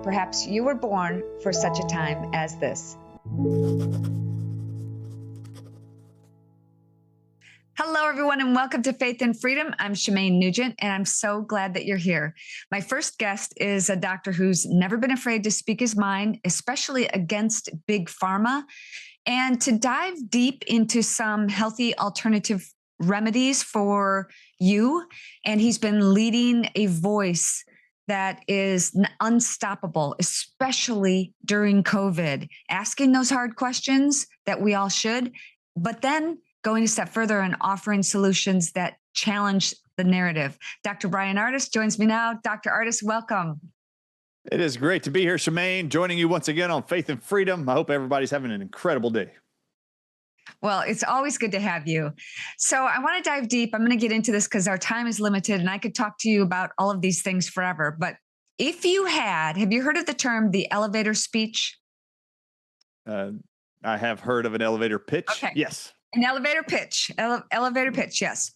perhaps you were born for such a time as this. Hello, everyone, and welcome to Faith and Freedom. I'm Shemane Nugent, and I'm so glad that you're here. My first guest is a doctor who's never been afraid to speak his mind, especially against big pharma, and to dive deep into some healthy alternative remedies for you. And he's been leading a voice that is unstoppable, especially during COVID, asking those hard questions that we all should, but then going a step further and offering solutions that challenge the narrative. Dr. Bryan Ardis joins me now. Dr. Ardis, welcome. It is great to be here, Shemane, joining you once again on Faith and Freedom. I hope everybody's having an incredible day. Well, it's always good to have you. So I want to dive deep. I'm going to get into this because our time is limited and I could talk to you about all of these things forever. But if you have you heard of the term the elevator speech? I have heard of an elevator pitch. Okay. Yes. An elevator pitch, elevator pitch, yes.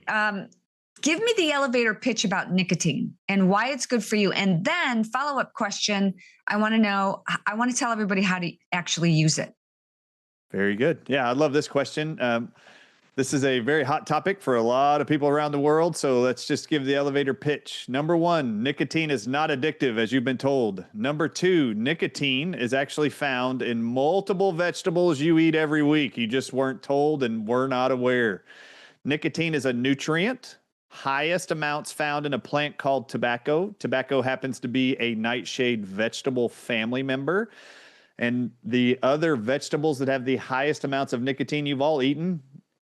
Give me the elevator pitch about nicotine and why it's good for you. And then follow-up question, I want to tell everybody how to actually use it. Very good. Yeah, I love this question. This is a very hot topic for a lot of people around the world. So let's just give the elevator pitch. Number one, nicotine is not addictive, as you've been told. Number two, nicotine is actually found in multiple vegetables you eat every week. You just weren't told and were not aware. Nicotine is a nutrient. Highest amounts found in a plant called tobacco. Tobacco happens to be a nightshade vegetable family member. And the other vegetables that have the highest amounts of nicotine you've all eaten,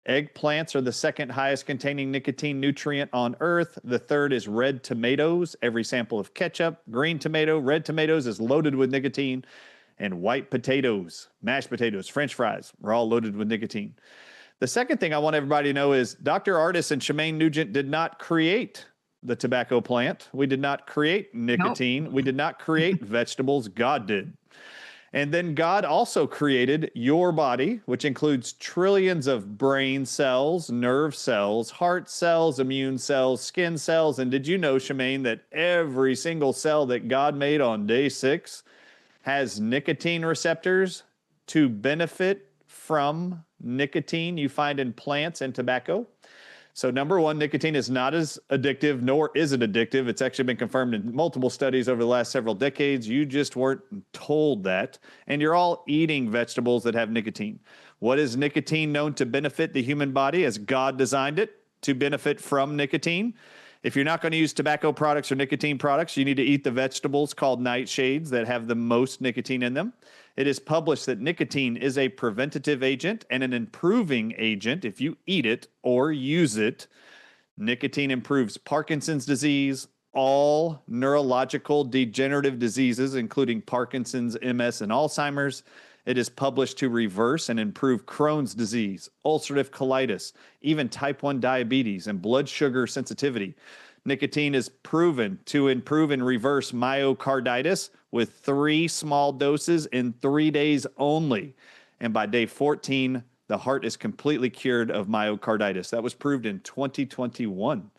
eggplants are the second highest containing nicotine nutrient on earth. The third is red tomatoes. Every sample of ketchup, green tomato, red tomatoes is loaded with nicotine. And white potatoes, mashed potatoes, French fries are all loaded with nicotine. The second thing I want everybody to know is Dr. Ardis and Shemane Nugent did not create the tobacco plant. We did not create nicotine. Nope. We did not create vegetables. God did. And then God also created your body, which includes trillions of brain cells, nerve cells, heart cells, immune cells, skin cells. And did you know, Shemane, that every single cell that God made on day 6 has nicotine receptors to benefit from nicotine you find in plants and tobacco? So number one, nicotine is not as addictive, nor is it addictive. It's actually been confirmed in multiple studies over the last several decades. You just weren't told that. And you're all eating vegetables that have nicotine. What is nicotine known to benefit the human body as God designed it to benefit from nicotine? If you're not going to use tobacco products or nicotine products, you need to eat the vegetables called nightshades that have the most nicotine in them. It is published that nicotine is a preventative agent and an improving agent if you eat it or use it. Nicotine improves Parkinson's disease, all neurological degenerative diseases, including Parkinson's, MS, and Alzheimer's. It is published to reverse and improve Crohn's disease, ulcerative colitis, even type 1 diabetes, and blood sugar sensitivity. Nicotine is proven to improve and reverse myocarditis with 3 small doses in 3 days only. And by day 14, the heart is completely cured of myocarditis. That was proved in 2021.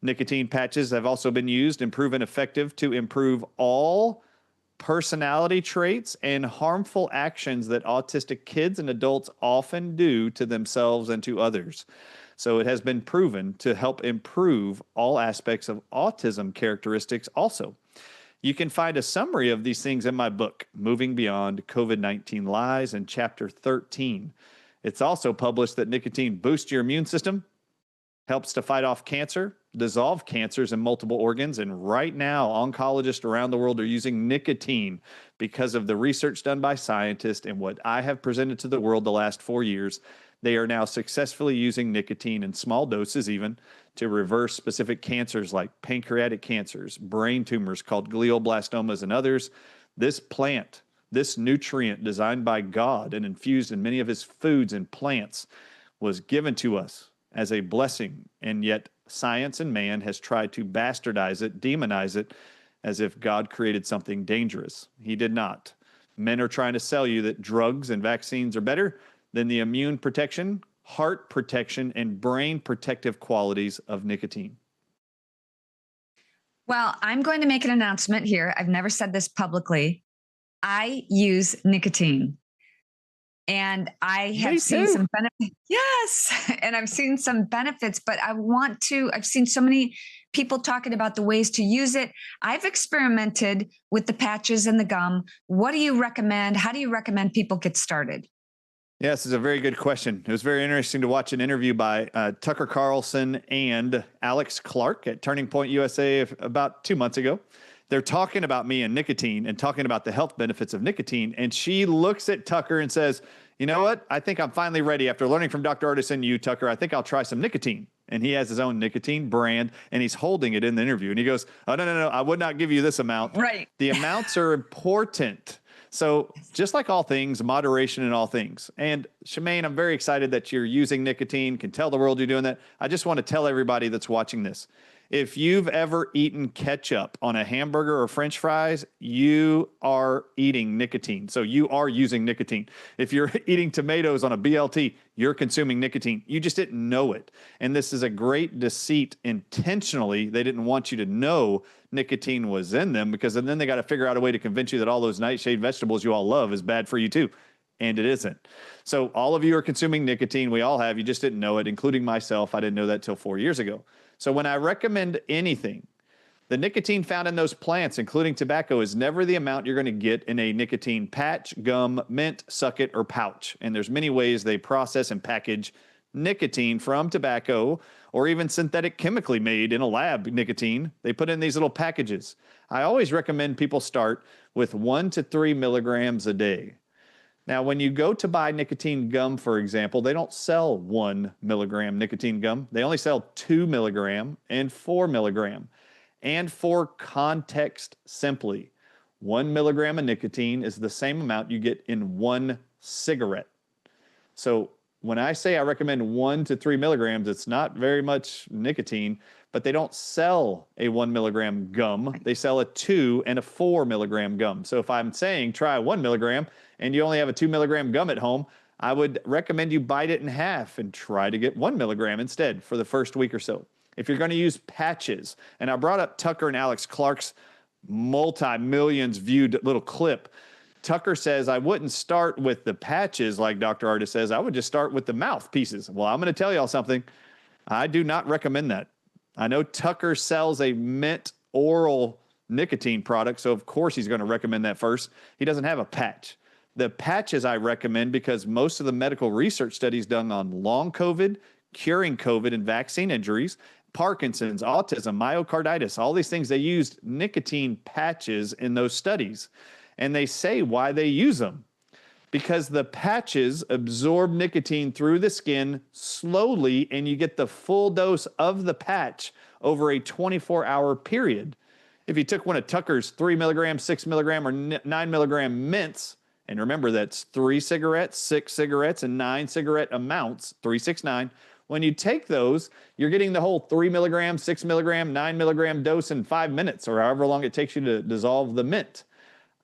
Nicotine patches have also been used and proven effective to improve all personality traits and harmful actions that autistic kids and adults often do to themselves and to others. So it has been proven to help improve all aspects of autism characteristics also. You can find a summary of these things in my book, Moving Beyond COVID-19 Lies, in Chapter 13. It's also published that nicotine boosts your immune system, helps to fight off cancer, dissolve cancers in multiple organs, and right now, oncologists around the world are using nicotine because of the research done by scientists and what I have presented to the world the last 4 years. They are now successfully using nicotine in small doses even to reverse specific cancers like pancreatic cancers, brain tumors called glioblastomas, and others. This plant, this nutrient designed by God and infused in many of his foods and plants, was given to us as a blessing, and yet science and man has tried to bastardize it, demonize it, as if God created something dangerous. He did not. Men are trying to sell you that drugs and vaccines are better than the immune protection, heart protection, and brain protective qualities of nicotine. Well, I'm going to make an announcement here. I've never said this publicly. I use nicotine. And I have Me seen too. some benefits. Yes. And I've seen some benefits, but I've seen so many people talking about the ways to use it. I've experimented with the patches and the gum. What do you recommend? How do you recommend people get started? Yes, it's a very good question. It was very interesting to watch an interview by Tucker Carlson and Alex Clark at Turning Point USA about 2 months ago. They're talking about me and nicotine and talking about the health benefits of nicotine. And she looks at Tucker and says, you know what? I think I'm finally ready after learning from Dr. Ardis and you, Tucker. I think I'll try some nicotine. And he has his own nicotine brand and he's holding it in the interview. And he goes, oh, no. I would not give you this amount. Right. The amounts are important. So just like all things, moderation in all things. And Shemane, I'm very excited that you're using nicotine, can tell the world you're doing that. I just want to tell everybody that's watching this. If you've ever eaten ketchup on a hamburger or French fries, you are eating nicotine. So you are using nicotine. If you're eating tomatoes on a BLT, you're consuming nicotine. You just didn't know it. And this is a great deceit intentionally. They didn't want you to know nicotine was in them because then they got to figure out a way to convince you that all those nightshade vegetables you all love is bad for you too. And it isn't. So all of you are consuming nicotine. We all have. You just didn't know it, including myself. I didn't know that till 4 years ago. So when I recommend anything, the nicotine found in those plants, including tobacco, is never the amount you're going to get in a nicotine patch, gum, mint, sucket, or pouch. And there's many ways they process and package nicotine from tobacco or even synthetic chemically made in a lab nicotine. They put in these little packages. I always recommend people start with 1 to 3 milligrams a day. Now, when you go to buy nicotine gum, for example, they don't sell 1 milligram nicotine gum. They only sell 2 milligram and 4 milligram. And for context simply, 1 milligram of nicotine is the same amount you get in 1 cigarette. So when I say I recommend 1 to 3 milligrams, it's not very much nicotine, but they don't sell a 1 milligram gum. They sell a 2 and a 4 milligram gum. So if I'm saying try 1 milligram and you only have a 2 milligram gum at home, I would recommend you bite it in half and try to get 1 milligram instead for the first week or so. If you're going to use patches, and I brought up Tucker and Alex Clark's multi-millions viewed little clip. Tucker says, I wouldn't start with the patches like Dr. Ardis says. I would just start with the mouthpieces. Well, I'm going to tell y'all something. I do not recommend that. I know Tucker sells a mint oral nicotine product, so of course he's going to recommend that first. He doesn't have a patch. The patches I recommend because most of the medical research studies done on long COVID, curing COVID and vaccine injuries, Parkinson's, autism, myocarditis, all these things, they used nicotine patches in those studies. And they say why they use them. Because the patches absorb nicotine through the skin slowly, and you get the full dose of the patch over a 24-hour period. If you took one of Tucker's 3 milligram, 6 milligram, or 9 milligram mints, and remember that's 3 cigarettes, 6 cigarettes, and 9 cigarette amounts, 3, 6, 9. When you take those, you're getting the whole 3 milligram, 6 milligram, 9 milligram dose in 5 minutes, or however long it takes you to dissolve the mint.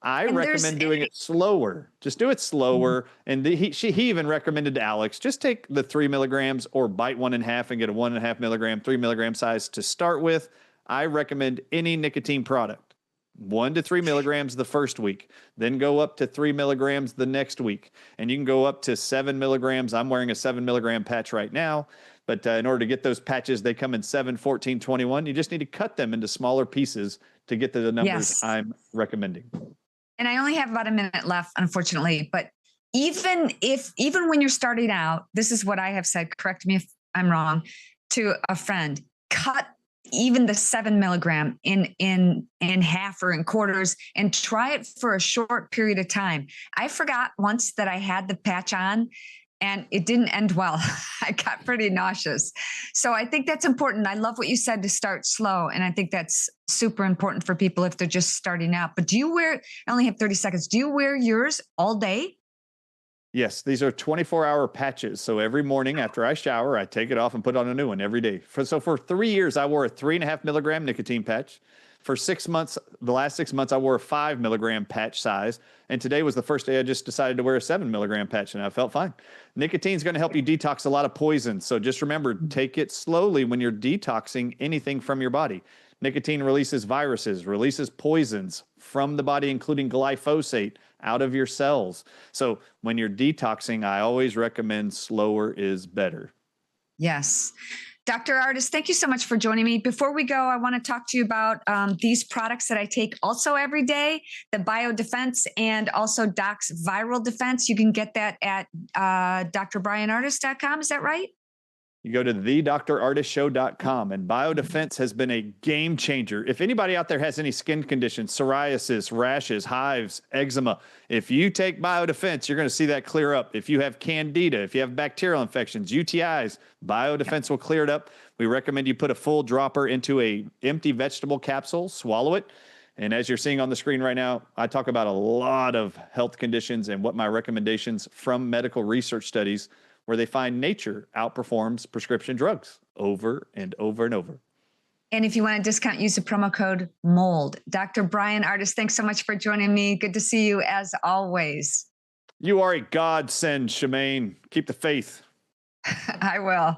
I recommend doing it slower. Just do it slower. And he even recommended to Alex, just take the 3 milligrams or bite one in half and get a 1.5 milligram, 3 milligram size to start with. I recommend any nicotine product, 1 to 3 milligrams the first week, then go up to 3 milligrams the next week. And you can go up to 7 milligrams. I'm wearing a 7 milligram patch right now. But in order to get those patches, they come in 7, 14, 21. You just need to cut them into smaller pieces to get to the numbers I'm recommending. And I only have about a minute left, unfortunately, but even when you're starting out, this is what I have said, correct me if I'm wrong, to a friend, cut even the 7 milligram in half or in quarters and try it for a short period of time. I forgot once that I had the patch on and it didn't end well. I got pretty nauseous. So I think that's important. I love what you said to start slow. And I think that's super important for people if they're just starting out. But I only have 30 seconds. Do you wear yours all day? Yes, these are 24-hour patches. So every morning after I shower, I take it off and put on a new one every day. So for 3 years, I wore a 3.5 milligram nicotine patch. For 6 months, the last 6 months, I wore a 5 milligram patch size. And today was the first day I just decided to wear a 7 milligram patch, and I felt fine. Nicotine is going to help you detox a lot of poison. So just remember, take it slowly when you're detoxing anything from your body. Nicotine releases viruses, releases poisons from the body, including glyphosate, out of your cells. So when you're detoxing, I always recommend slower is better. Yes. Dr. Ardis, thank you so much for joining me. Before we go, I want to talk to you about these products that I take also every day, the BioDefense and also Doc's Viral Defense. You can get that at drbryanardis.com. Is that right? You go to thedrardisshow.com, and BioDefense has been a game changer. If anybody out there has any skin conditions, psoriasis, rashes, hives, eczema, if you take BioDefense, you're going to see that clear up. If you have candida, if you have bacterial infections, UTIs, BioDefense will clear it up. We recommend you put a full dropper into a empty vegetable capsule, swallow it. And as you're seeing on the screen right now, I talk about a lot of health conditions and what my recommendations from medical research studies where they find nature outperforms prescription drugs over and over and over. And if you want a discount, use the promo code MOLD. Dr. Bryan Ardis, thanks so much for joining me. Good to see you as always. You are a godsend, Shemane. Keep the faith. I will.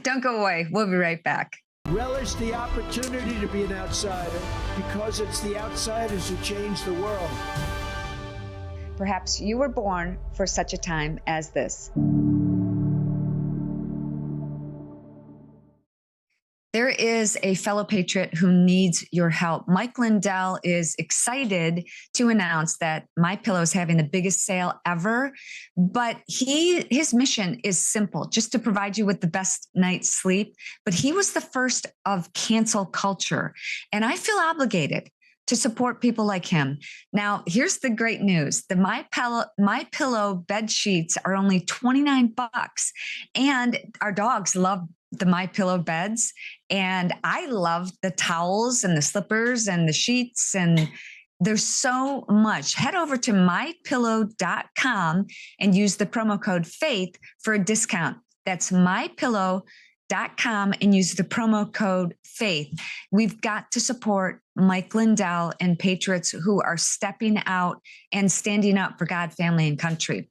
Don't go away. We'll be right back. Relish the opportunity to be an outsider because it's the outsiders who change the world. Perhaps you were born for such a time as this. There is a fellow patriot who needs your help. Mike Lindell is excited to announce that MyPillow is having the biggest sale ever, but his mission is simple, just to provide you with the best night's sleep. But he was the first of cancel culture, and I feel obligated to support people like him. Now, here's the great news. The MyPillow bed sheets are only $29, and our dogs love the MyPillow beds, and I love the towels and the slippers and the sheets, and there's so much. Head over to mypillow.com and use the promo code FAITH for a discount. That's mypillow.com and use the promo code FAITH. We've got to support Mike Lindell and patriots who are stepping out and standing up for God, family, and country.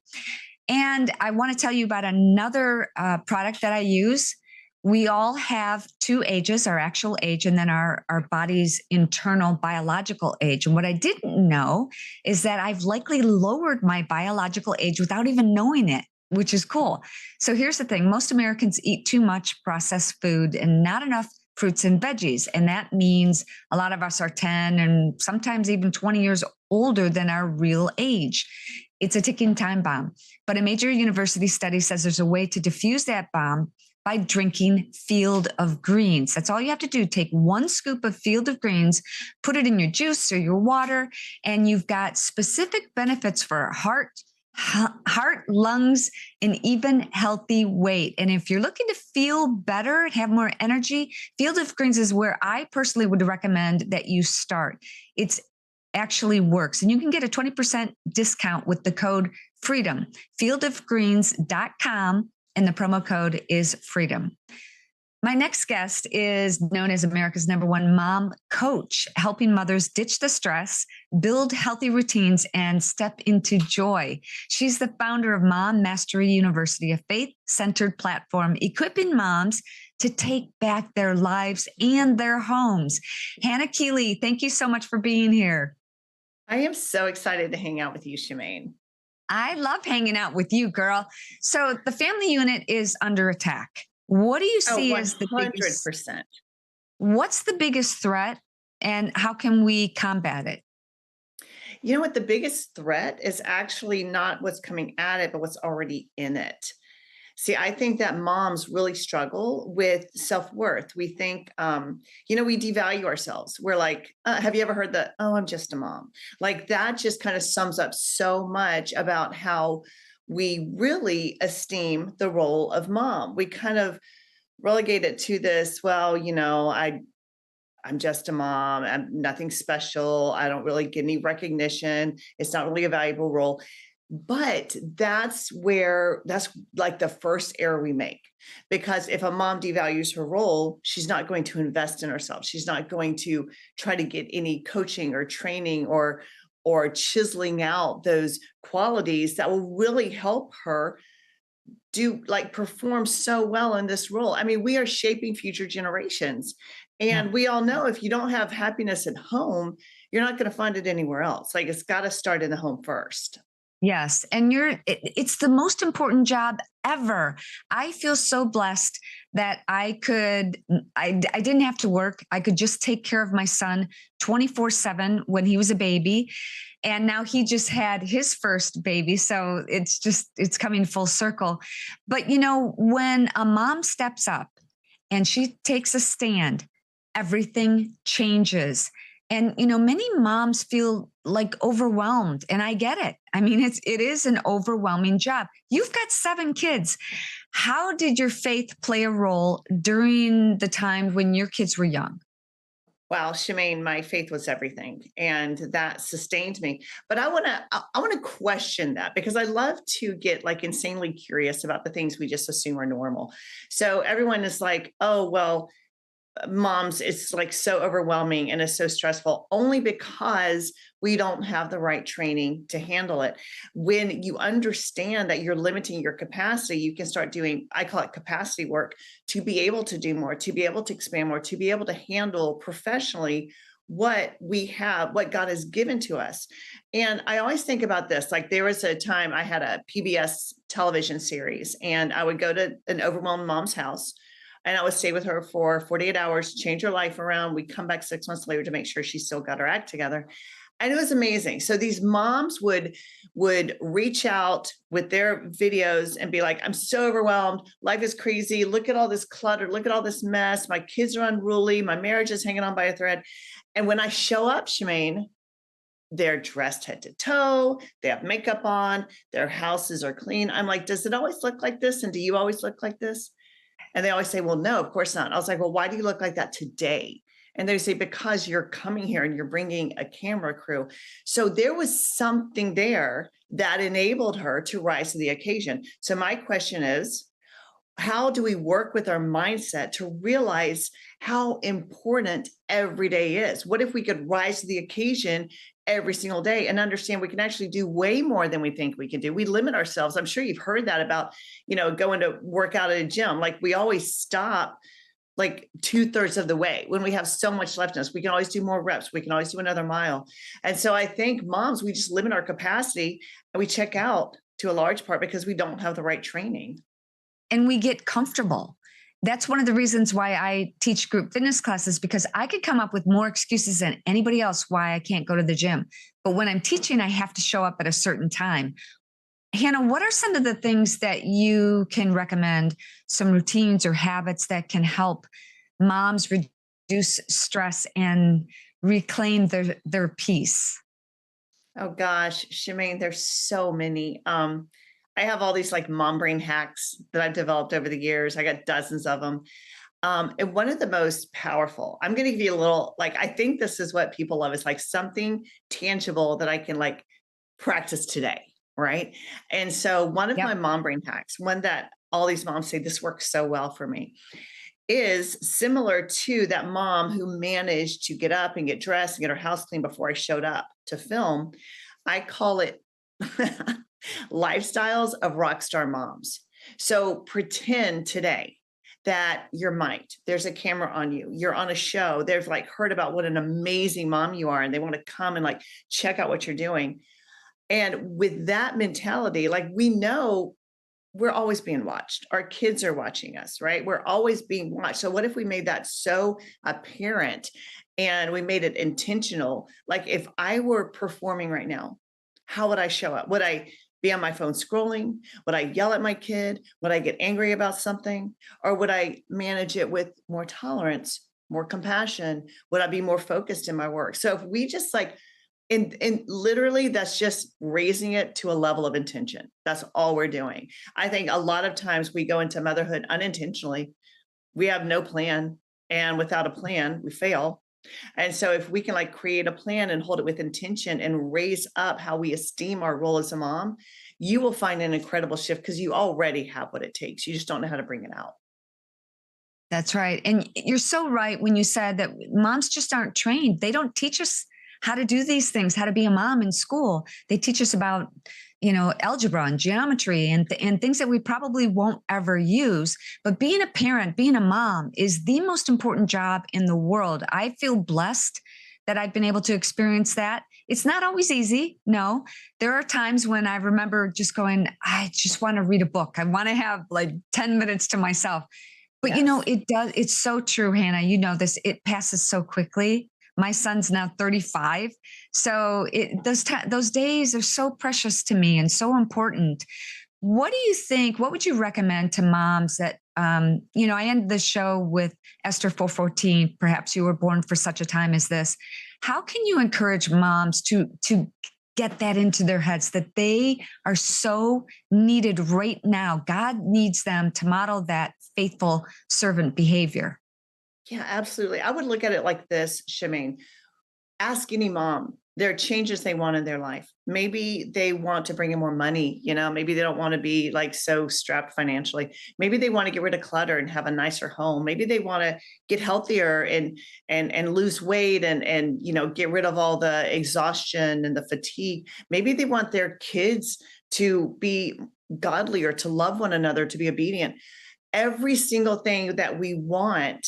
And I want to tell you about another product that I use. We all have two ages, our actual age, and then our body's internal biological age. And what I didn't know is that I've likely lowered my biological age without even knowing it, which is cool. So here's the thing. Most Americans eat too much processed food and not enough fruits and veggies. And that means a lot of us are 10 and sometimes even 20 years older than our real age. It's a ticking time bomb. But a major university study says there's a way to diffuse that bomb by drinking Field of Greens. That's all you have to do. Take 1 scoop of Field of Greens, put it in your juice or your water, and you've got specific benefits for heart, lungs, and even healthy weight. And if you're looking to feel better and have more energy, Field of Greens is where I personally would recommend that you start. It's actually works. And you can get a 20% discount with the code FREEDOM, fieldofgreens.com, and the promo code is FREEDOM. My next guest is known as America's #1 mom coach, helping mothers ditch the stress, build healthy routines, and step into joy. She's the founder of Mom Mastery University, a faith-centered platform equipping moms to take back their lives and their homes. Hannah Keeley, thank you so much for being here. I am so excited to hang out with you, Shemane. I love hanging out with you, girl. So the family unit is under attack. What do you see as the biggest? 100%. What's the biggest threat, and how can we combat it? You know what? The biggest threat is actually not what's coming at it, but what's already in it. See, I think that moms really struggle with self-worth. We think, we devalue ourselves. We're like, have you ever heard that? Oh, I'm just a mom. Like that just kind of sums up so much about how we really esteem the role of mom. We kind of relegate it to this, well, I'm just a mom. I'm nothing special. I don't really get any recognition. It's not really a valuable role. But that's like the first error we make, because if a mom devalues her role, she's not going to invest in herself. She's not going to try to get any coaching or training or chiseling out those qualities that will really help her perform so well in this role. I mean, we are shaping future generations. And we all know if you don't have happiness at home, you're not going to find it anywhere else. Like it's got to start in the home first. Yes. And it's the most important job ever. I feel so blessed that I didn't have to work. I could just take care of my son 24/7 when he was a baby. And now he just had his first baby. So it's coming full circle. But when a mom steps up and she takes a stand, everything changes. And, many moms feel like overwhelmed, and I get it. I mean, it is an overwhelming job. You've got 7 kids. How did your faith play a role during the time when your kids were young? Wow, Shemane, my faith was everything, and that sustained me. But I want to question that because I love to get like insanely curious about the things we just assume are normal. So everyone is like, oh, well, moms, it's like so overwhelming and it's so stressful only because we don't have the right training to handle it. When you understand that you're limiting your capacity, you can start doing, I call it capacity work, to be able to do more, to be able to expand more, to be able to handle professionally what we have, what God has given to us. And I always think about this, like there was a time I had a PBS television series and I would go to an overwhelmed mom's house and I would stay with her for 48 hours, change her life around. We'd come back 6 months later to make sure she still got her act together. And it was amazing. So these moms would reach out with their videos and be like, I'm so overwhelmed. Life is crazy. Look at all this clutter. Look at all this mess. My kids are unruly. My marriage is hanging on by a thread. And when I show up, Shemane, they're dressed head to toe. They have makeup on. Their houses are clean. I'm like, does it always look like this? And do you always look like this? And they always say, well, no, of course not. I was like, well, why do you look like that today? And they say, because you're coming here and you're bringing a camera crew. So there was something there that enabled her to rise to the occasion. So my question is, how do we work with our mindset to realize how important every day is? What if we could rise to the occasion every single day and understand we can actually do way more than we think we can do? We limit ourselves. I'm sure you've heard that about, going to work out at a gym. Like we always stop like 2/3 of the way when we have so much left in us. We can always do more reps. We can always do another mile. And so I think moms, we just limit our capacity and we check out to a large part because we don't have the right training. And we get comfortable. That's one of the reasons why I teach group fitness classes, because I could come up with more excuses than anybody else why I can't go to the gym. But when I'm teaching, I have to show up at a certain time. Hannah, what are some of the things that you can recommend, some routines or habits that can help moms reduce stress and reclaim their peace? Oh gosh, Shemane, there's so many. I have all these like mom brain hacks that I've developed over the years. I got dozens of them. And one of the most powerful, I'm going to give you a little, like, I think this is what people love, is like something tangible that I can like practice today. Right. And so one of my mom brain hacks, one that all these moms say this works so well for me, is similar to that mom who managed to get up and get dressed and get her house clean before I showed up to film. I call it lifestyles of rock star moms. So pretend today that you're mic'd. There's a camera on you. You're on a show. They've like heard about what an amazing mom you are, and they want to come and like check out what you're doing. And with that mentality, like we know we're always being watched. Our kids are watching us, right? We're always being watched. So what if we made that so apparent and we made it intentional? Like if I were performing right now, how would I show up? Would I be on my phone scrolling? Would I yell at my kid? Would I get angry about something? Or would I manage it with more tolerance, more compassion? Would I be more focused in my work? So if we just like, and literally that's just raising it to a level of intention. That's all we're doing. I think a lot of times we go into motherhood unintentionally. We have no plan, and without a plan, we fail. And so if we can like create a plan and hold it with intention and raise up how we esteem our role as a mom, you will find an incredible shift because you already have what it takes. You just don't know how to bring it out. That's right. And you're so right when you said that moms just aren't trained. They don't teach us how to do these things, how to be a mom in school. They teach us about, algebra and geometry and things that we probably won't ever use. But being a parent, being a mom is the most important job in the world. I feel blessed that I've been able to experience that. It's not always easy. No, there are times when I remember just going, I just want to read a book. I want to have like 10 minutes to myself. But Yes. it does. It's so true, Hannah. You know this. It passes so quickly. My son's now 35. So those days are so precious to me and so important. What do you think? What would you recommend to moms that, I ended the show with Esther 4:14. Perhaps you were born for such a time as this. How can you encourage moms to get that into their heads that they are so needed right now? God needs them to model that faithful servant behavior. Yeah, absolutely. I would look at it like this, Shemane. Ask any mom. There are changes they want in their life. Maybe they want to bring in more money, maybe they don't want to be like so strapped financially. Maybe they want to get rid of clutter and have a nicer home. Maybe they want to get healthier and lose weight and get rid of all the exhaustion and the fatigue. Maybe they want their kids to be godly or to love one another, to be obedient. Every single thing that we want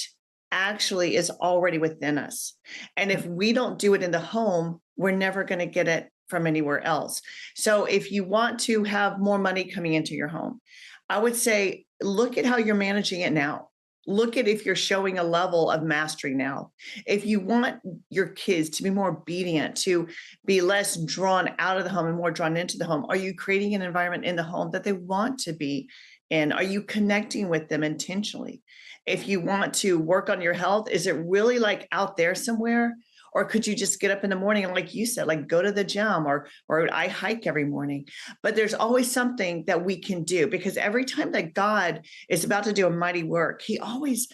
actually is already within us. And if we don't do it in the home, we're never going to get it from anywhere else. So if you want to have more money coming into your home, I would say, look at how you're managing it now. Look at if you're showing a level of mastery now. If you want your kids to be more obedient, to be less drawn out of the home and more drawn into the home, are you creating an environment in the home that they want to be in? Are you connecting with them intentionally? If you want to work on your health, is it really like out there somewhere? Or could you just get up in the morning and, like you said, like go to the gym or I hike every morning? But there's always something that we can do, because every time that God is about to do a mighty work, he always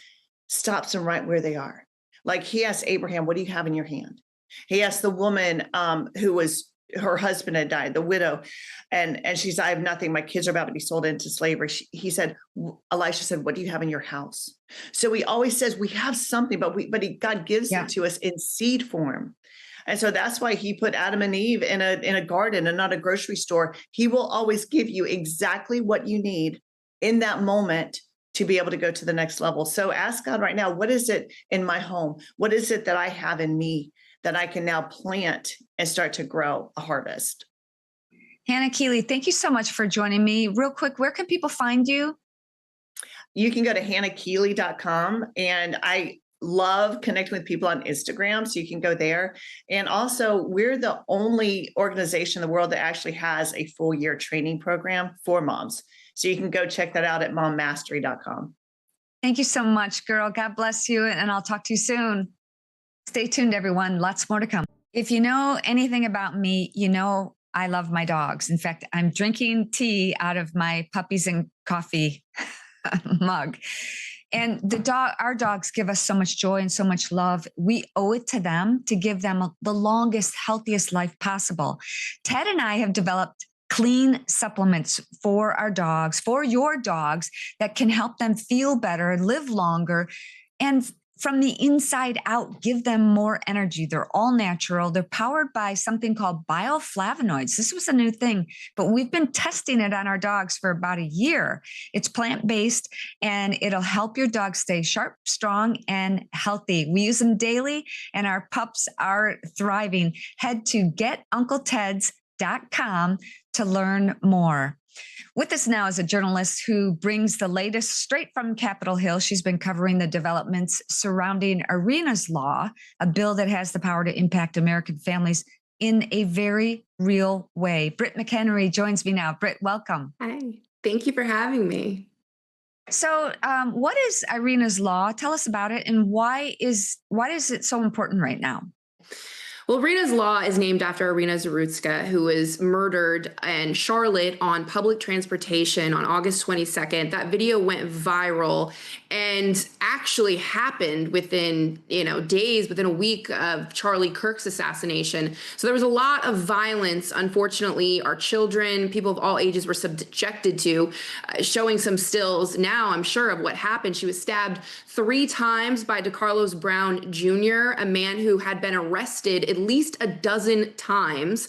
stops them right where they are. Like he asked Abraham, what do you have in your hand? He asked the woman her husband had died, the widow, and she said, I have nothing. My kids are about to be sold into slavery. Elisha said, what do you have in your house? So he always says we have something, but God gives it to us in seed form. And so that's why he put Adam and Eve in a garden and not a grocery store. He will always give you exactly what you need in that moment to be able to go to the next level. So ask God right now, what is it in my home? What is it that I have in me that I can now plant and start to grow a harvest? Hannah Keeley, thank you so much for joining me. Real quick, where can people find you? You can go to hannahkeeley.com, and I love connecting with people on Instagram, so you can go there. And also, we're the only organization in the world that actually has a full year training program for moms. So you can go check that out at mommastery.com. Thank you so much, girl. God bless you, and I'll talk to you soon. Stay tuned, everyone. Lots more to come. If you know anything about me, you know I love my dogs. In fact, I'm drinking tea out of my puppies and coffee mug. And our dogs give us so much joy and so much love. We owe it to them to give them the longest, healthiest life possible. Ted and I have developed clean supplements for our dogs, for your dogs, that can help them feel better, live longer, and from the inside out, give them more energy. They're all natural. They're powered by something called bioflavonoids. This was a new thing, but we've been testing it on our dogs for about a year. It's plant-based, and it'll help your dog stay sharp, strong, and healthy. We use them daily, and our pups are thriving. Head to getuncleteds.com to learn more. With us now is a journalist who brings the latest straight from Capitol Hill. She's been covering the developments surrounding Iryna's law, a bill that has the power to impact American families in a very real way. Britt McHenry joins me now. Britt, welcome. Hi, thank you for having me. So what is Iryna's law? Tell us about it, and why is it so important right now? Well, Iryna's law is named after Iryna Zarutska, who was murdered in Charlotte on public transportation on August 22nd. That video went viral and actually happened within, days, within a week of Charlie Kirk's assassination. So there was a lot of violence. Unfortunately, our children, people of all ages, were subjected to, showing some stills now, I'm sure, of what happened. She was stabbed 3 times by DeCarlos Brown Jr., a man who had been arrested at least a dozen times,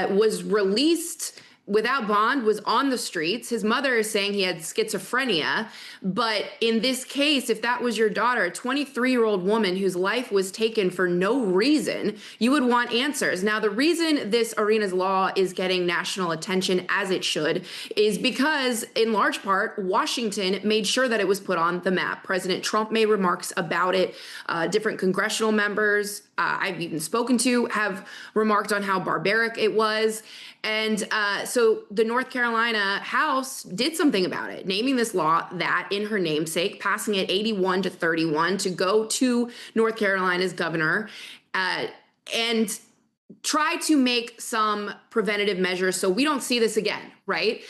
was released without bond, was on the streets. His mother is saying he had schizophrenia. But in this case, if that was your daughter, a 23-year-old woman whose life was taken for no reason, you would want answers. Now, the reason this Iryna's law is getting national attention, as it should, is because, in large part, Washington made sure that it was put on the map. President Trump made remarks about it. Different congressional members I've even spoken to have remarked on how barbaric it was. And so the North Carolina House did something about it, naming this law that in her namesake, passing it 81-31 to go to North Carolina's governor and try to make some preventative measures so we don't see this again, right?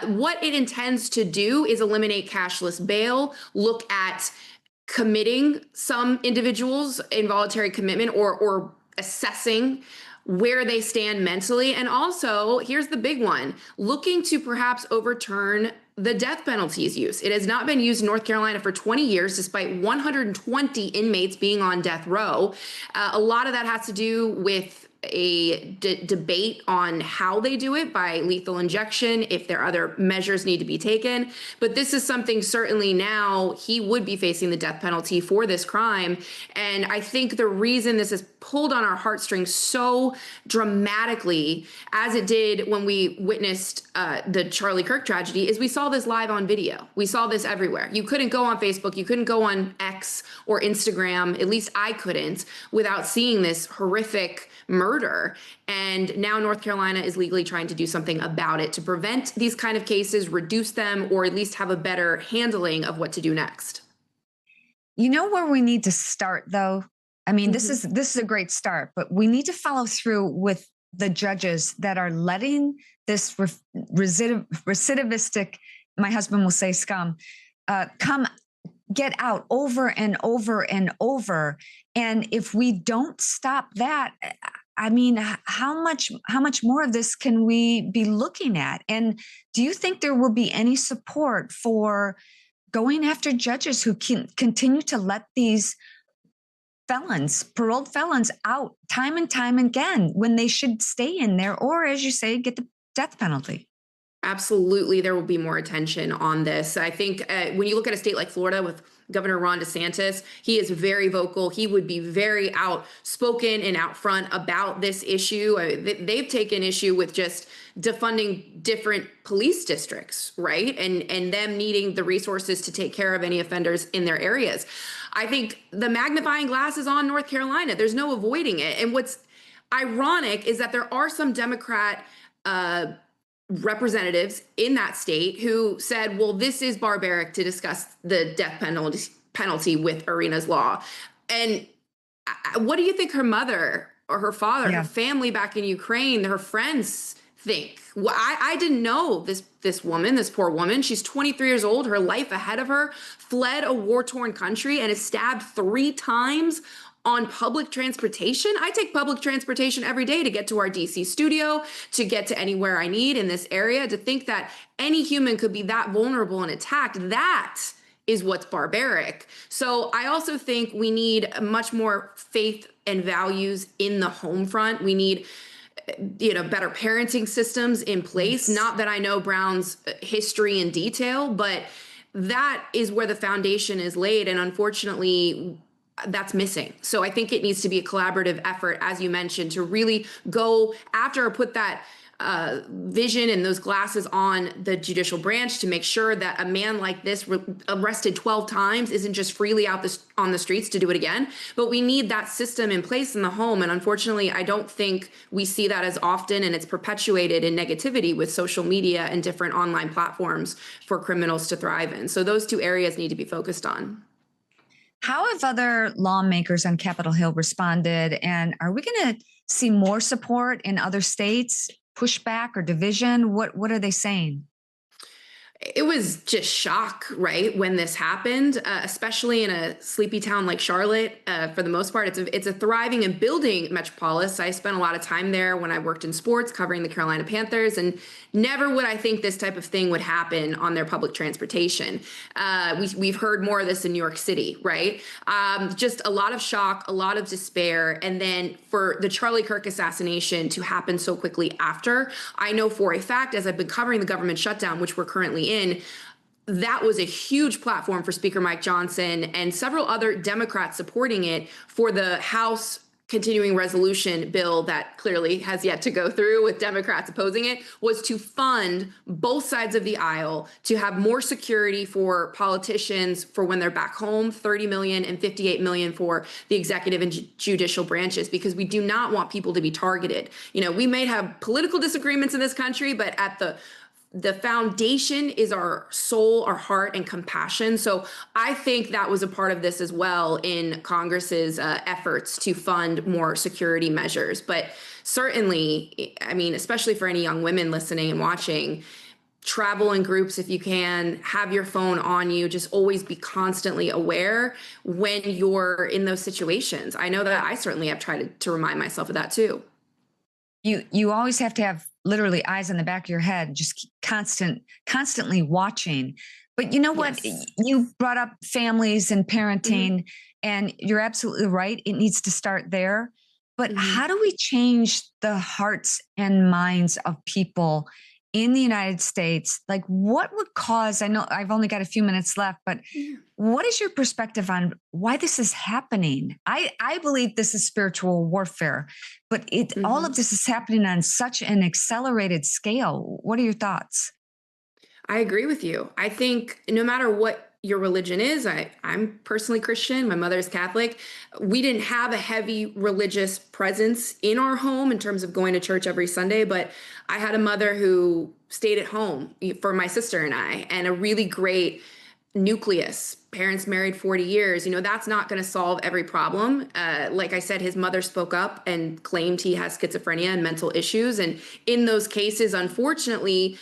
What it intends to do is eliminate cashless bail, look at committing some individuals, involuntary commitment, or assessing where they stand mentally. And also, here's the big one, looking to perhaps overturn the death penalty's use. It has not been used in North Carolina for 20 years, despite 120 inmates being on death row. A lot of that has to do with a debate on how they do it by lethal injection, if there are other measures need to be taken. But this is something certainly now he would be facing the death penalty for this crime. And I think the reason this has pulled on our heartstrings so dramatically, as it did when we witnessed the Charlie Kirk tragedy, is we saw this live on video. We saw this everywhere. You couldn't go on Facebook, you couldn't go on X or Instagram, at least I couldn't, without seeing this horrific murder. And now North Carolina is legally trying to do something about it to prevent these kind of cases, reduce them, or at least have a better handling of what to do next. You know where we need to start, though? I mean, this is a great start, but we need to follow through with the judges that are letting this recidivistic, my husband will say scum, get out over and over and over. And if we don't stop that, I mean, how much more of this can we be looking at? And do you think there will be any support for going after judges who can continue to let these paroled felons out time and time again when they should stay in there, or, as you say, get the death penalty? Absolutely, there will be more attention on this. I think when you look at a state like Florida with Governor Ron DeSantis, he is very vocal. He would be very outspoken and out front about this issue. They've taken issue with just defunding different police districts, right? And them needing the resources to take care of any offenders in their areas. I think the magnifying glass is on North Carolina. There's no avoiding it. And what's ironic is that there are some Democrat representatives in that state who said, well, this is barbaric to discuss the death penalty with Iryna's law. And what do you think her mother or her father, her family back in Ukraine, her friends think? Well, I didn't know this woman, this poor woman. She's 23 years old, her life ahead of her, fled a war-torn country and is stabbed 3 times on public transportation. I take public transportation every day to get to our DC studio, to get to anywhere I need in this area. To think that any human could be that vulnerable and attacked, that is what's barbaric. So I also think we need much more faith and values in the home front. We need better parenting systems in place. Not that I know Brown's history in detail, but that is where the foundation is laid. And unfortunately, that's missing. So I think it needs to be a collaborative effort, as you mentioned, to really go after or put that vision and those glasses on the judicial branch to make sure that a man like this, arrested 12 times, isn't just freely out on the streets to do it again. But we need that system in place in the home. And unfortunately, I don't think we see that as often, and it's perpetuated in negativity with social media and different online platforms for criminals to thrive in. So those 2 areas need to be focused on. How have other lawmakers on Capitol Hill responded? And are we going to see more support in other states, pushback or division? What are they saying? it was just shock, right? When this happened, especially in a sleepy town like Charlotte, for the most part, it's a thriving and building metropolis. I spent a lot of time there when I worked in sports covering the Carolina Panthers, and never would I think this type of thing would happen on their public transportation. We've heard more of this in New York City, right? Just a lot of shock, a lot of despair. And then for the Charlie Kirk assassination to happen so quickly after, I know for a fact, as I've been covering the government shutdown, which we're currently in, that was a huge platform for Speaker Mike Johnson and several other Democrats supporting it for the House continuing resolution bill that clearly has yet to go through with Democrats opposing it, was to fund both sides of the aisle to have more security for politicians for when they're back home, 30 million and 58 million for the executive and judicial branches, because we do not want people to be targeted. You know, we may have political disagreements in this country, but at the foundation is our soul, our heart, and compassion. So I think that was a part of this as well in Congress's efforts to fund more security measures. But certainly, I mean, especially for any young women listening and watching, travel in groups if you can, have your phone on you, just always be constantly aware when you're in those situations. I know that I certainly have tried to remind myself of that too. You always have to have literally eyes in the back of your head, just constantly watching. But you know what? Yes. You brought up families and parenting, and you're absolutely right. It needs to start there. But how do we change the hearts and minds of people in the United States? Like, what would cause, I know I've only got a few minutes left, but what is your perspective on why this is happening? I believe this is spiritual warfare, but all of this is happening on such an accelerated scale. What are your thoughts? I agree with you. I think no matter what your religion is, I'm personally Christian. My mother's Catholic. We didn't have a heavy religious presence in our home in terms of going to church every Sunday, but I had a mother who stayed at home for my sister and I, and a really great nucleus. Parents married 40 years. You know, that's not going to solve every problem. Like I said, his mother spoke up and claimed he has schizophrenia and mental issues. And in those cases, unfortunately,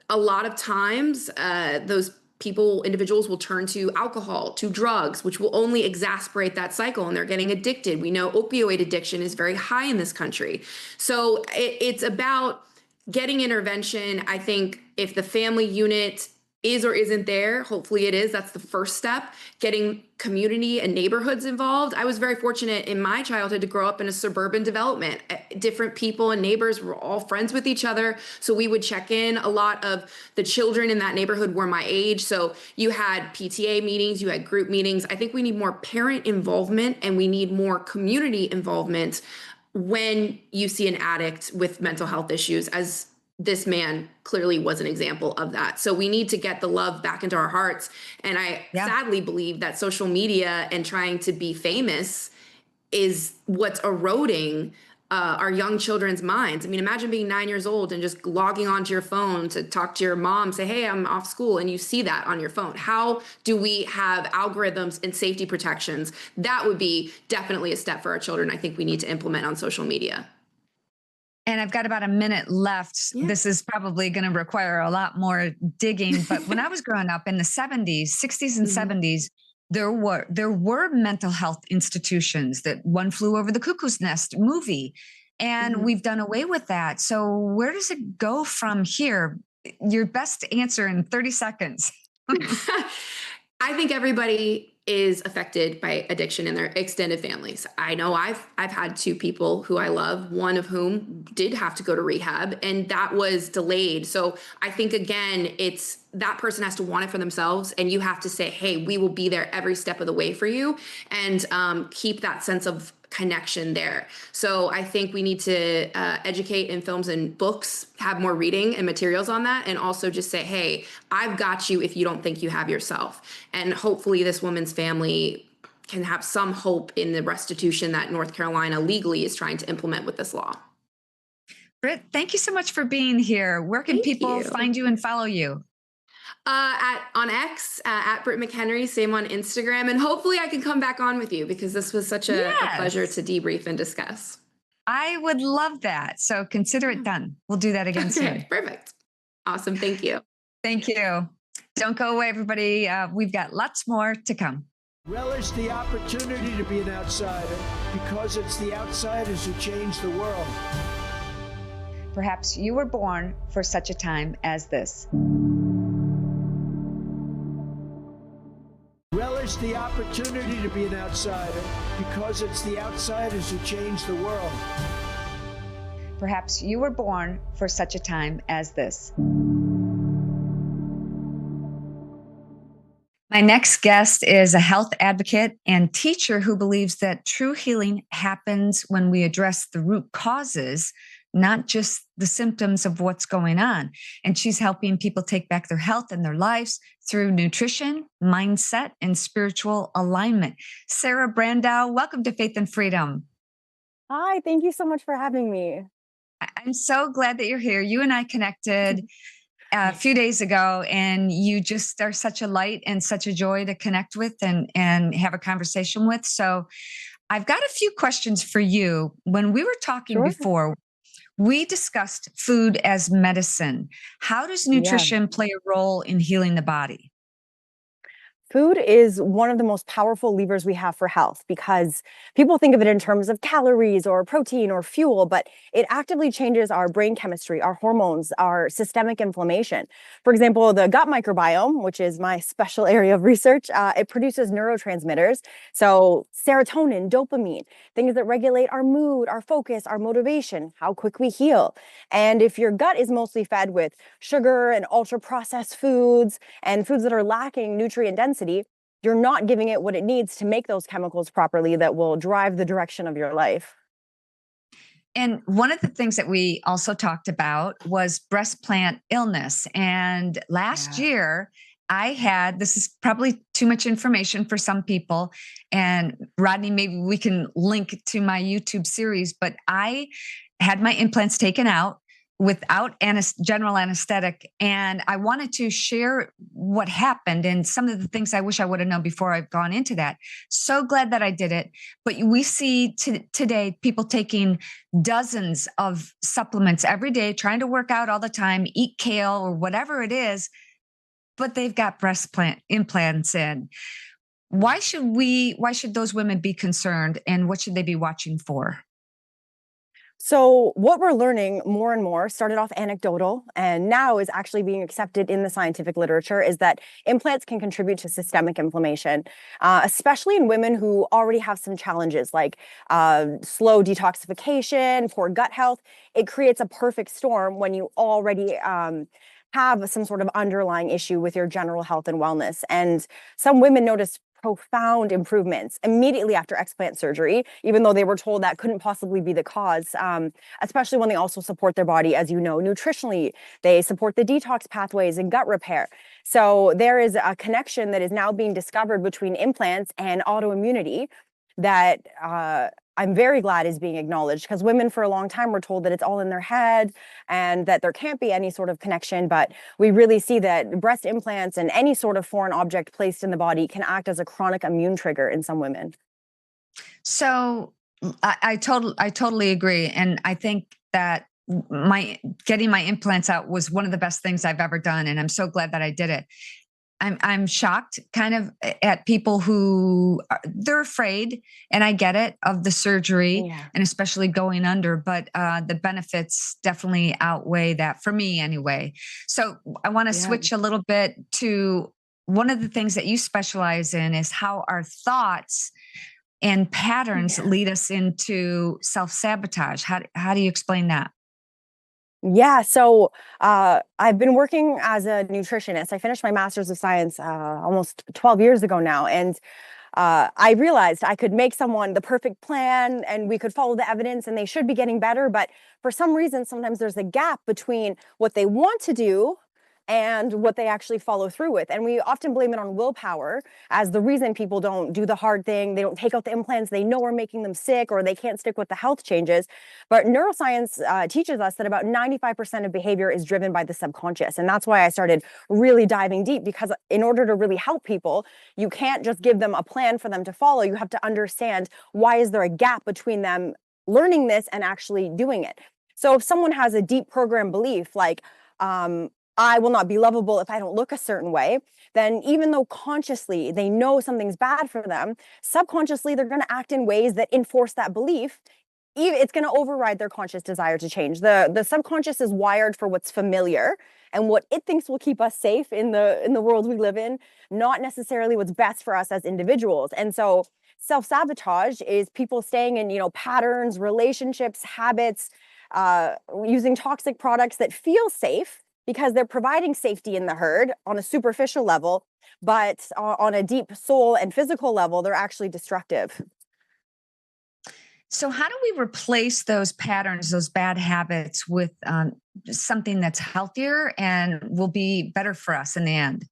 a lot of times those individuals will turn to alcohol, to drugs, which will only exacerbate that cycle, and they're getting addicted. We know opioid addiction is very high in this country. So it's about getting intervention. I think if the family unit is or isn't there, hopefully it is. That's the first step. Getting community and neighborhoods involved. I was very fortunate in my childhood to grow up in a suburban development. Different people and neighbors were all friends with each other. So we would check in. A lot of the children in that neighborhood were my age. So you had PTA meetings, you had group meetings. I think we need more parent involvement, and we need more community involvement when you see an addict with mental health issues, as this man clearly was an example of that. So we need to get the love back into our hearts. And I sadly believe that social media and trying to be famous is what's eroding our young children's minds. I mean, imagine being 9 years old and just logging onto your phone to talk to your mom, say, hey, I'm off school, and you see that on your phone. How do we have algorithms and safety protections? That would be definitely a step for our children I think we need to implement on social media. And I've got about a minute left. Yeah. This is probably going to require a lot more digging. But when I was growing up in the 70s, 60s and 70s, there were mental health institutions. That One Flew Over the Cuckoo's Nest movie. And we've done away with that. So where does it go from here? Your best answer in 30 seconds. I think everybody is affected by addiction in their extended families. I know I've had two people who I love, one of whom did have to go to rehab, and that was delayed. So I think, again, it's that person has to want it for themselves, and you have to say, hey, we will be there every step of the way for you, and keep that sense of connection there. So I think we need to educate in films and books, have more reading and materials on that, and also just say, hey, I've got you if you don't think you have yourself. And hopefully this woman's family can have some hope in the restitution that North Carolina legally is trying to implement with this law. Britt, thank you so much for being here. Where can people find you and follow you? On X, at Britt McHenry, same on Instagram. And hopefully I can come back on with you, because this was such a pleasure to debrief and discuss. I would love that. So consider it done. We'll do that again soon. Perfect. Awesome. Thank you. Thank you. Don't go away, everybody. We've got lots more to come. Relish the opportunity to be an outsider because it's the outsiders who change the world. Perhaps you were born for such a time as this. Relish the opportunity to be an outsider because it's the outsiders who change the world. Perhaps you were born for such a time as this. My next guest is a health advocate and teacher who believes that true healing happens when we address the root causes, not just the symptoms of what's going on. And she's helping people take back their health and their lives through nutrition, mindset, and spiritual alignment. Sarah Brandow, welcome to Faith and Freedom. Hi, thank you so much for having me. I'm so glad that you're here. You and I connected a few days ago, and you just are such a light and such a joy to connect with and have a conversation with. So I've got a few questions for you. When we were talking before, we discussed food as medicine. How does nutrition play a role in healing the body? Food is one of the most powerful levers we have for health because people think of it in terms of calories or protein or fuel, but it actively changes our brain chemistry, our hormones, our systemic inflammation. For example, the gut microbiome, which is my special area of research, it produces neurotransmitters. So serotonin, dopamine, things that regulate our mood, our focus, our motivation, how quick we heal. And if your gut is mostly fed with sugar and ultra processed foods and foods that are lacking nutrient density, you're not giving it what it needs to make those chemicals properly that will drive the direction of your life. And one of the things that we also talked about was breast plant illness. And last year, I had, this is probably too much information for some people. And Rodney, maybe we can link to my YouTube series, but I had my implants taken out without general anesthetic. And I wanted to share what happened and some of the things I wish I would have known before I've gone into that. So glad that I did it. But we see today people taking dozens of supplements every day, trying to work out all the time, eat kale or whatever it is, but they've got breast implants in. Why should those women be concerned, and what should they be watching for? So what we're learning more and more, started off anecdotal and now is actually being accepted in the scientific literature, is that implants can contribute to systemic inflammation, especially in women who already have some challenges like slow detoxification, poor gut health. It creates a perfect storm when you already have some sort of underlying issue with your general health and wellness. And some women notice profound improvements immediately after explant surgery, even though they were told that couldn't possibly be the cause, especially when they also support their body, as you know, nutritionally. They support the detox pathways and gut repair. So there is a connection that is now being discovered between implants and autoimmunity that I'm very glad is being acknowledged, because women for a long time were told that it's all in their head and that there can't be any sort of connection. But we really see that breast implants and any sort of foreign object placed in the body can act as a chronic immune trigger in some women. So I totally agree. And I think that getting my implants out was one of the best things I've ever done. And I'm so glad that I did it. I'm shocked kind of at people who they're afraid, and I get it, of the surgery and especially going under, but the benefits definitely outweigh that for me anyway. So I want to switch a little bit to one of the things that you specialize in is how our thoughts and patterns lead us into self-sabotage. How do you explain that? Yeah, so I've been working as a nutritionist. I finished my master's of science almost 12 years ago now. And I realized I could make someone the perfect plan and we could follow the evidence and they should be getting better. But for some reason, sometimes there's a gap between what they want to do and what they actually follow through with. And we often blame it on willpower as the reason people don't do the hard thing. They don't take out the implants they know are making them sick, or they can't stick with the health changes. But neuroscience teaches us that about 95% of behavior is driven by the subconscious. And that's why I started really diving deep, because in order to really help people, you can't just give them a plan for them to follow. You have to understand, why is there a gap between them learning this and actually doing it? So if someone has a deep program belief like, I will not be lovable if I don't look a certain way, then even though consciously they know something's bad for them, subconsciously they're going to act in ways that enforce that belief. It's going to override their conscious desire to change. The subconscious is wired for what's familiar and what it thinks will keep us safe in the world we live in, not necessarily what's best for us as individuals. And so self-sabotage is people staying in, patterns, relationships, habits, using toxic products that feel safe because they're providing safety in the herd on a superficial level, but on a deep soul and physical level, they're actually destructive. So how do we replace those patterns, those bad habits with something that's healthier and will be better for us in the end?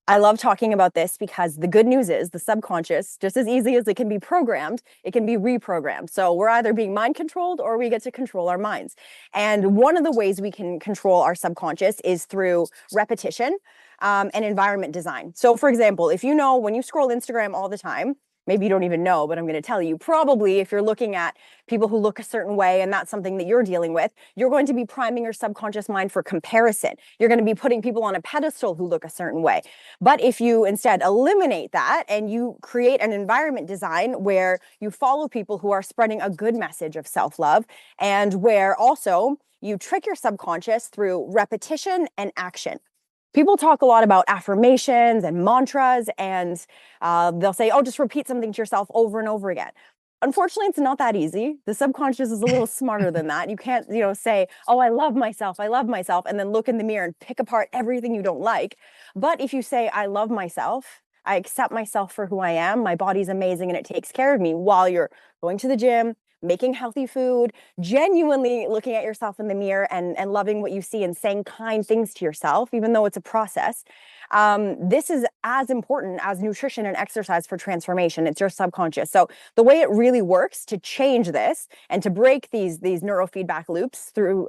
I love talking about this because the good news is the subconscious, just as easy as it can be programmed, it can be reprogrammed. So we're either being mind controlled or we get to control our minds. And one of the ways we can control our subconscious is through repetition and environment design. So for example, if when you scroll Instagram all the time, maybe you don't even know, but I'm going to tell you, probably if you're looking at people who look a certain way and that's something that you're dealing with, you're going to be priming your subconscious mind for comparison. You're going to be putting people on a pedestal who look a certain way. But if you instead eliminate that and you create an environment design where you follow people who are spreading a good message of self-love and where also you trick your subconscious through repetition and action. People talk a lot about affirmations and mantras, and they'll say, oh, just repeat something to yourself over and over again. Unfortunately, it's not that easy. The subconscious is a little smarter than that. You can't, say, oh, I love myself, and then look in the mirror and pick apart everything you don't like. But if you say, I love myself, I accept myself for who I am, my body's amazing and it takes care of me while you're going to the gym, making healthy food, genuinely looking at yourself in the mirror and loving what you see and saying kind things to yourself, even though it's a process. This is as important as nutrition and exercise for transformation. It's your subconscious. So the way it really works to change this and to break these neurofeedback loops through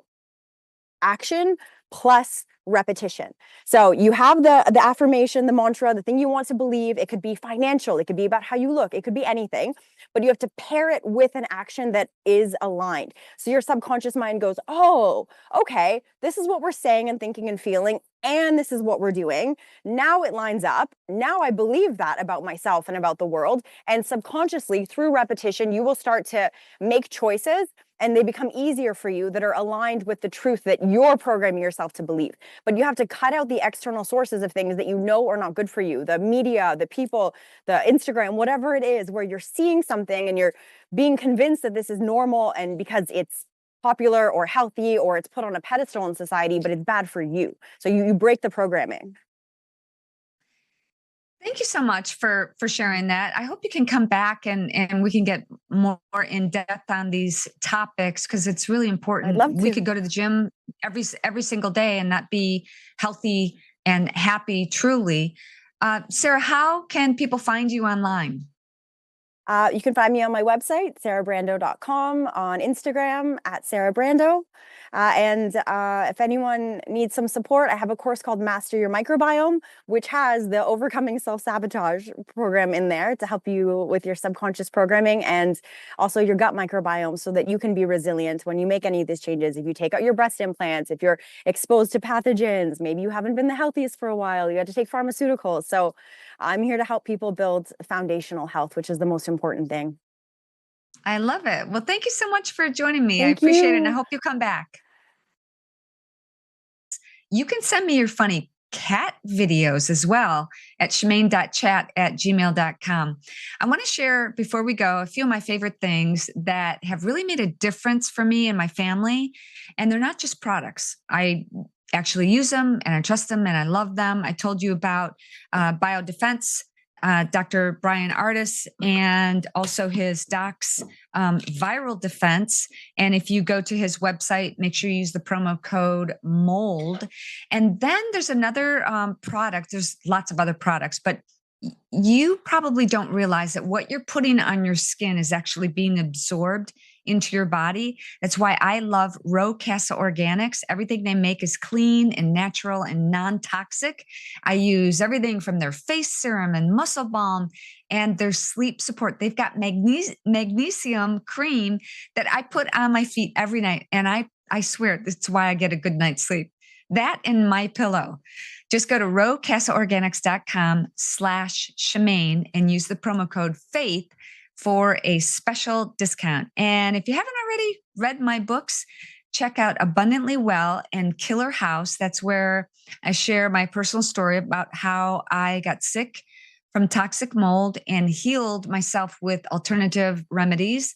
action plus repetition. So you have the affirmation, the mantra, the thing you want to believe. It could be financial. It could be about how you look. It could be anything, but you have to pair it with an action that is aligned. So your subconscious mind goes, oh, okay, this is what we're saying and thinking and feeling, and this is what we're doing. Now it lines up. Now I believe that about myself and about the world. And subconsciously, through repetition, you will start to make choices and they become easier for you that are aligned with the truth that you're programming yourself to believe. But you have to cut out the external sources of things that you know are not good for you, the media, the people, the Instagram, whatever it is, where you're seeing something and you're being convinced that this is normal and because it's popular or healthy or it's put on a pedestal in society, but it's bad for you. So you break the programming. Thank you so much for sharing that. I hope you can come back and we can get more in depth on these topics because it's really important. I'd love to. We could go to the gym every single day and not be healthy and happy truly. Sarah, how can people find you online? You can find me on my website, sarahbrando.com, on Instagram @sarahbrando. And if anyone needs some support, I have a course called Master Your Microbiome, which has the Overcoming Self-Sabotage program in there to help you with your subconscious programming and also your gut microbiome so that you can be resilient when you make any of these changes. If you take out your breast implants, if you're exposed to pathogens, maybe you haven't been the healthiest for a while, you had to take pharmaceuticals. So I'm here to help people build foundational health, which is the most important thing. I love it. Well, thank you so much for joining me. Thank I appreciate it. you. And I hope you come back. You can send me your funny cat videos as well at shemane.chat@gmail.com. I want to share before we go a few of my favorite things that have really made a difference for me and my family. And they're not just products. I actually use them and I trust them and I love them. I told you about biodefense. Dr. Bryan Ardis and also his doc's viral defense. And if you go to his website, make sure you use the promo code MOLD. And then there's another product. There's lots of other products, but you probably don't realize that what you're putting on your skin is actually being absorbed into your body. That's why I love Row Casa Organics. Everything they make is clean and natural and non-toxic. I use everything from their face serum and muscle balm and their sleep support. They've got magnesium cream that I put on my feet every night. And I swear that's why I get a good night's sleep. That and My Pillow. Just go to rocasaorganics.com/Shemane and use the promo code FAITH for a special discount. And if you haven't already read my books, check out Abundantly Well and Killer House. That's where I share my personal story about how I got sick from toxic mold and healed myself with alternative remedies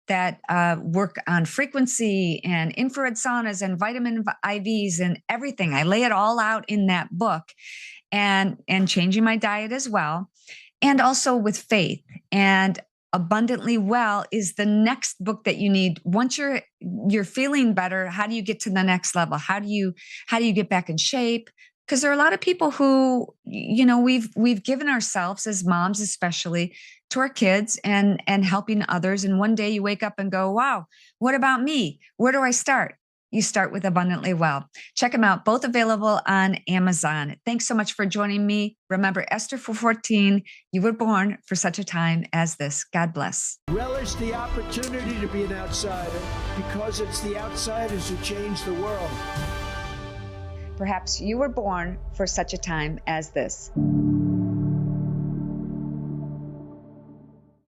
that work on frequency and infrared saunas and vitamin IVs and everything. I lay it all out in that book, and changing my diet as well, and also with faith. And Abundantly Well is the next book that you need. Once you're feeling better, how do you get to the next level? How do you get back in shape? Because there are a lot of people who, we've given ourselves as moms, especially, to our kids and helping others. And one day you wake up and go, wow, what about me? Where do I start? You start with Abundantly Well. Check them out, both available on Amazon. Thanks so much for joining me. Remember, Esther 4:14, you were born for such a time as this. God bless. Relish the opportunity to be an outsider, because it's the outsiders who change the world. Perhaps you were born for such a time as this.